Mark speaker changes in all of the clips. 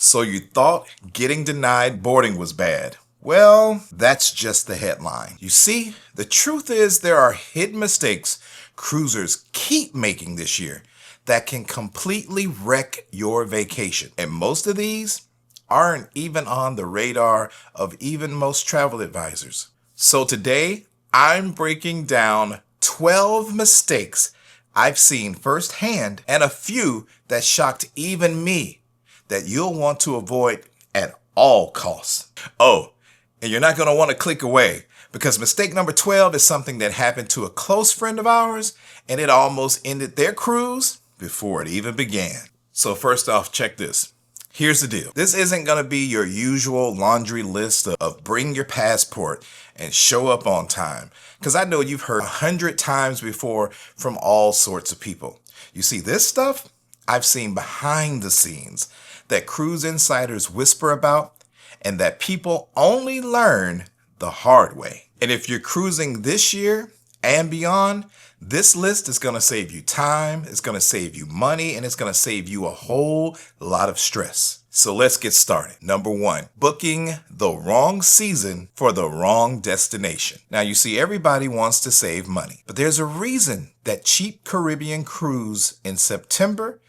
Speaker 1: So you thought getting denied boarding was bad. Well, that's just the headline. You see, the truth is there are hidden mistakes cruisers keep making this year that can completely wreck your vacation. And most of these aren't even on the radar of even most travel advisors. So today, I'm breaking down 12 mistakes I've seen firsthand and a few that shocked even me that you'll want to avoid at all costs. Oh, and you're not going to want to click away because mistake number 12 is something that happened to a close friend of ours and it almost ended their cruise before it even began. So first off, check this. Here's the deal. This isn't going to be your usual laundry list of bring your passport and show up on time, because I know you've heard 100 times before from all sorts of people. You see, this stuff I've seen behind the scenes that cruise insiders whisper about and that people only learn the hard way. And if you're cruising this year and beyond, this list is going to save you time, it's going to save you money, and it's going to save you a whole lot of stress. So let's get started. Number 1, booking the wrong season for the wrong destination. Now you see, everybody wants to save money, but there's a reason that cheap Caribbean cruise in September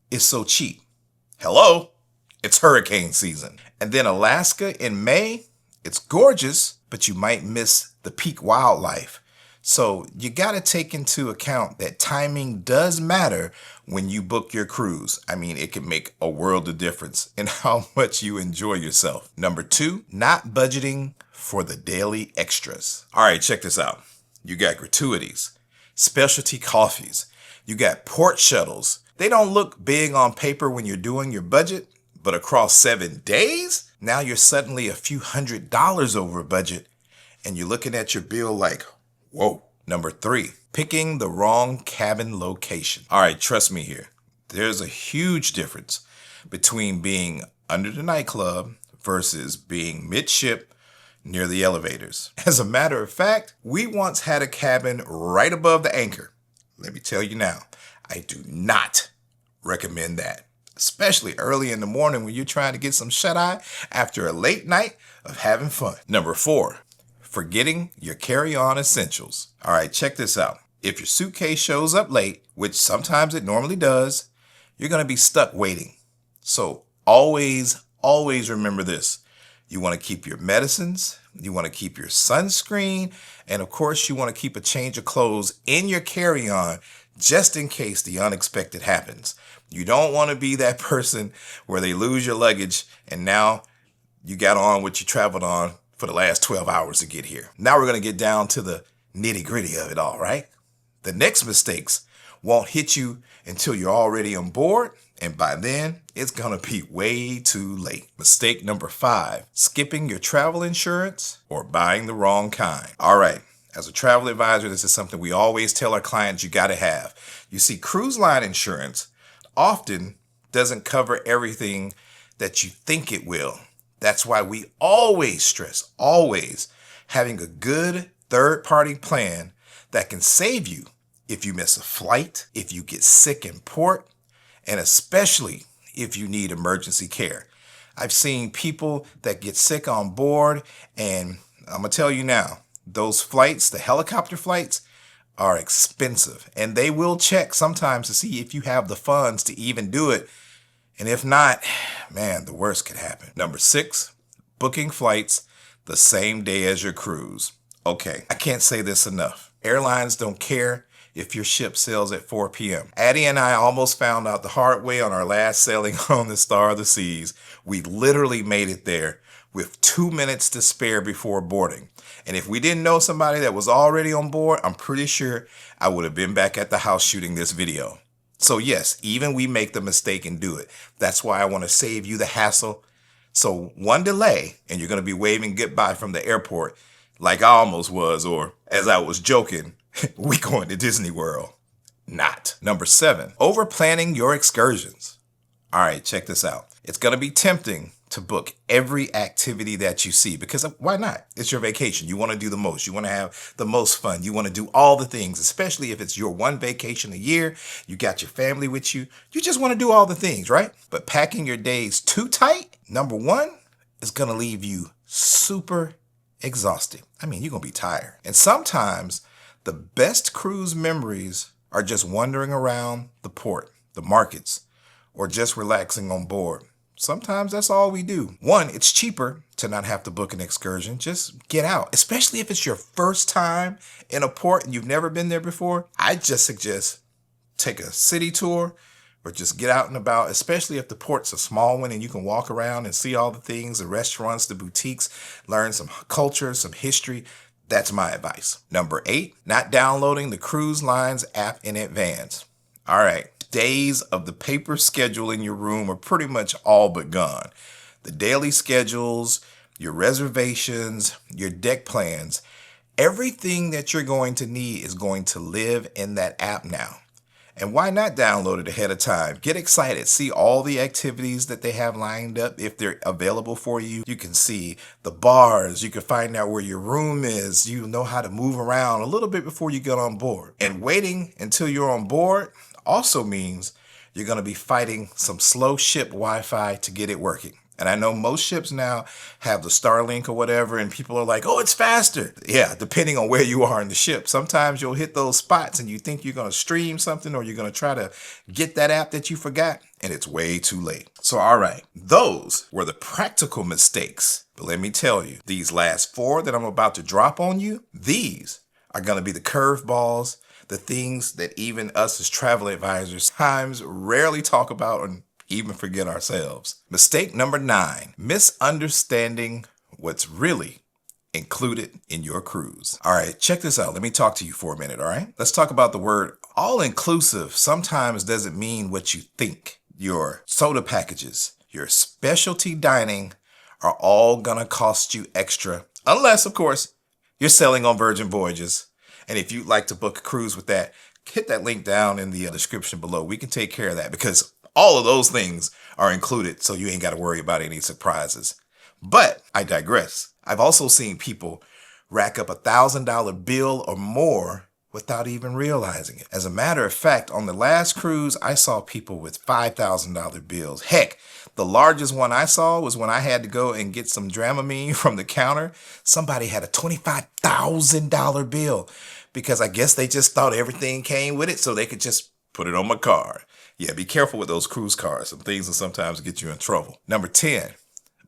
Speaker 1: is so cheap. Hello, it's hurricane season. And then Alaska in May, it's gorgeous, but you might miss the peak wildlife. So you got to take into account that timing does matter when you book your cruise. I mean, it can make a world of difference in how much you enjoy yourself. Number 2, not budgeting for the daily extras. All right, check this out. You got gratuities, specialty coffees, you got port shuttles. They don't look big on paper when you're doing your budget, but across 7 days, now you're suddenly a few $100s over budget and you're looking at your bill like, whoa. Number 3, picking the wrong cabin location. All right, trust me here. There's a huge difference between being under the nightclub versus being midship near the elevators. As a matter of fact, we once had a cabin right above the anchor. Let me tell you now, I do not recommend that, especially early in the morning when you're trying to get some shut-eye after a late night of having fun. Number 4, forgetting your carry-on essentials. All right, check this out. If your suitcase shows up late, which sometimes it normally does, you're going to be stuck waiting. So always remember this. You want to keep your medicines, you want to keep your sunscreen, and of course you want to keep a change of clothes in your carry-on just in case the unexpected happens. You don't want to be that person where they lose your luggage and now you got on what you traveled on for the last 12 hours to get here. Now we're going to get down to the nitty gritty of it all, right? The next mistakes won't hit you until you're already on board, and by then it's going to be way too late. Mistake number 5, skipping your travel insurance or buying the wrong kind. All right, as a travel advisor, this is something we always tell our clients you got to have. You see, cruise line insurance often doesn't cover everything that you think it will. That's why we always stress, having a good third-party plan that can save you if you miss a flight, if you get sick in port, and especially if you need emergency care. I've seen people that get sick on board, and I'm going to tell you now, those flights, the helicopter flights, are expensive, and they will check sometimes to see if you have the funds to even do it. And if not, man, the worst could happen. Number 6, booking flights the same day as your cruise. Okay, I can't say this enough. Airlines don't care if your ship sails at 4 p.m. Addy and I almost found out the hard way on our last sailing on the Star of the Seas. We literally made it there with 2 minutes to spare before boarding. And if we didn't know somebody that was already on board, I'm pretty sure I would have been back at the house shooting this video. So yes, even we make the mistake and do it. That's why I want to save you the hassle. So one delay and you're going to be waving goodbye from the airport like I almost was, or as I was joking, we going to Disney World. Not. Number 7, over planning your excursions. All right, check this out. It's going to be tempting to book every activity that you see, because why not? It's your vacation. You want to do the most. You want to have the most fun. You want to do all the things, especially if it's your one vacation a year. You got your family with you. You just want to do all the things, right? But packing your days too tight, number one, is going to leave you super exhausted. I mean, you're going to be tired. And sometimes the best cruise memories are just wandering around the port, the markets, or just relaxing on board. Sometimes that's all we do. One, it's cheaper to not have to book an excursion. Just get out, especially if it's your first time in a port and you've never been there before. I just suggest take a city tour or just get out and about, especially if the port's a small one and you can walk around and see all the things, the restaurants, the boutiques, learn some culture, some history. That's my advice. Number 8, not downloading the cruise lines app in advance. All right. Days of the paper schedule in your room are pretty much all but gone. The daily schedules, your reservations, your deck plans, everything that you're going to need is going to live in that app now. And why not download it ahead of time? Get excited. See all the activities that they have lined up. If they're available for you, you can see the bars. You can find out where your room is. You know how to move around a little bit before you get on board. And waiting until you're on board also means you're going to be fighting some slow ship Wi-Fi to get it working. And I know most ships now have the Starlink or whatever, and people are like, oh, it's faster. Yeah, depending on where you are in the ship. Sometimes you'll hit those spots and you think you're going to stream something or you're going to try to get that app that you forgot, and it's way too late. So, all right, those were the practical mistakes. But let me tell you, these last 4 that I'm about to drop on you, these are going to be the curveballs, the things that even us as travel advisors times rarely talk about or even forget ourselves. Mistake number 9, misunderstanding what's really included in your cruise. All right, check this out. Let me talk to you for a minute, all right? Let's talk about the word all-inclusive. Sometimes doesn't mean what you think. Your soda packages, your specialty dining are all gonna cost you extra, unless, of course, you're sailing on Virgin Voyages. And if you'd like to book a cruise with that, hit that link down in the description below. We can take care of that because all of those things are included, so you ain't got to worry about any surprises. But I digress. I've also seen people rack up $1,000 bill or more without even realizing it. As a matter of fact, on the last cruise, I saw people with $5,000 bills. Heck, the largest one I saw was when I had to go and get some Dramamine from the counter. Somebody had a $25,000 bill because I guess they just thought everything came with it, so they could just put it on my card. Yeah, be careful with those cruise cards. Some things will sometimes get you in trouble. Number 10,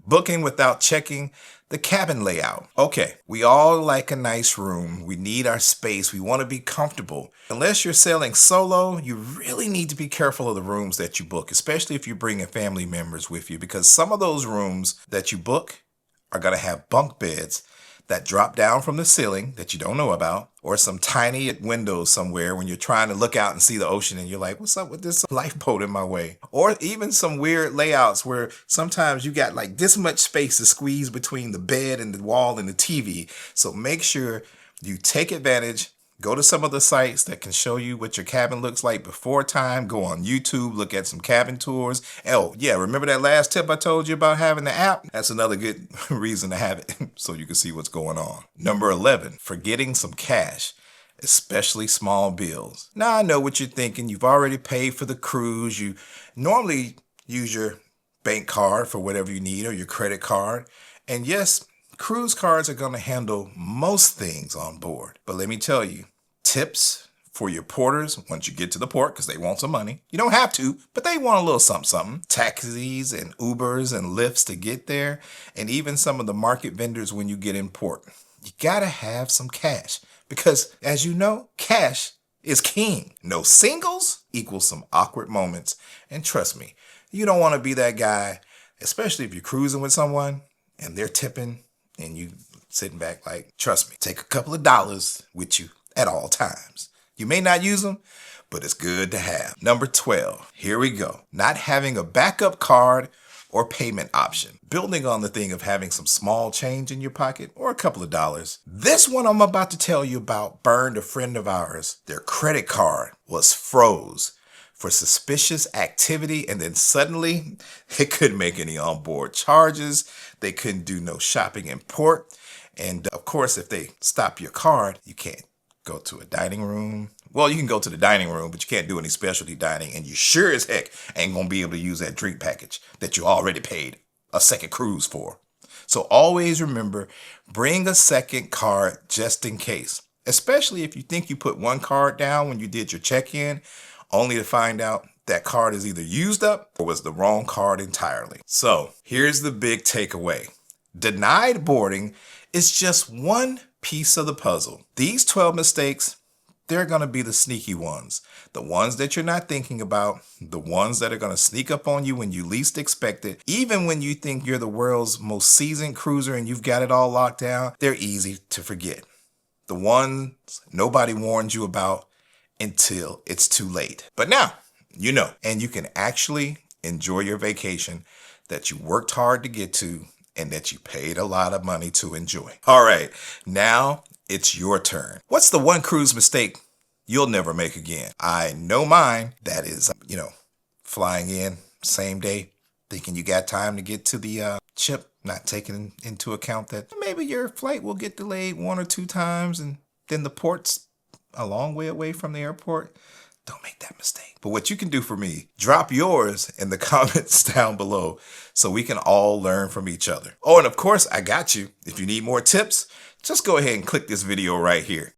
Speaker 1: booking without checking the cabin layout. Okay, we all like a nice room. We need our space. We want to be comfortable. Unless you're sailing solo, you really need to be careful of the rooms that you book, especially if you're bringing family members with you, because some of those rooms that you book are going to have bunk beds that drop down from the ceiling that you don't know about, or some tiny windows somewhere when you're trying to look out and see the ocean and you're like, what's up with this lifeboat in my way? Or even some weird layouts where sometimes you got like this much space to squeeze between the bed and the wall and the TV. So make sure you take advantage. Go to some of the sites that can show you what your cabin looks like before time. Go on YouTube, look at some cabin tours. Oh, yeah, remember that last tip I told you about having the app? That's another good reason to have it so you can see what's going on. Number 11, forgetting some cash, especially small bills. Now, I know what you're thinking. You've already paid for the cruise. You normally use your bank card for whatever you need or your credit card. And yes, cruise cards are going to handle most things on board. But let me tell you, tips for your porters once you get to the port, because they want some money. You don't have to, but they want a little something, something. Taxis and Ubers and Lyfts to get there, and even some of the market vendors when you get in port. You got to have some cash because, as you know, cash is king. No singles equals some awkward moments. And trust me, you don't want to be that guy, especially if you're cruising with someone and they're tipping and you sitting back like, trust me, take a couple of dollars with you at all times. You may not use them, but it's good to have. Number 12, here we go. Not having a backup card or payment option. Building on the thing of having some small change in your pocket or a couple of dollars. This one I'm about to tell you about burned a friend of ours. Their credit card was froze for suspicious activity, and then suddenly they couldn't make any onboard charges. They couldn't do no shopping in port. And of course, if they stop your card, you can't go to a dining room. Well, you can go to the dining room, but you can't do any specialty dining. And you sure as heck ain't going to be able to use that drink package that you already paid a second cruise for. So always remember, bring a second card just in case, especially if you think you put one card down when you did your check-in, only to find out that card is either used up or was the wrong card entirely. So here's the big takeaway. Denied boarding is just one piece of the puzzle. These 12 mistakes, they're going to be the sneaky ones. The ones that you're not thinking about, the ones that are going to sneak up on you when you least expect it. Even when you think you're the world's most seasoned cruiser and you've got it all locked down, they're easy to forget. The ones nobody warned you about until it's too late. But now, you know, and you can actually enjoy your vacation that you worked hard to get to and that you paid a lot of money to enjoy. All right, now it's your turn. What's the one cruise mistake you'll never make again? I know mine. That is, flying in same day, thinking you got time to get to the ship, not taking into account that maybe your flight will get delayed 1 or 2 times and then the port's a long way away from the airport. Don't make that mistake. But what you can do for me, drop yours in the comments down below so we can all learn from each other. Oh, and of course, I got you. If you need more tips, just go ahead and click this video right here.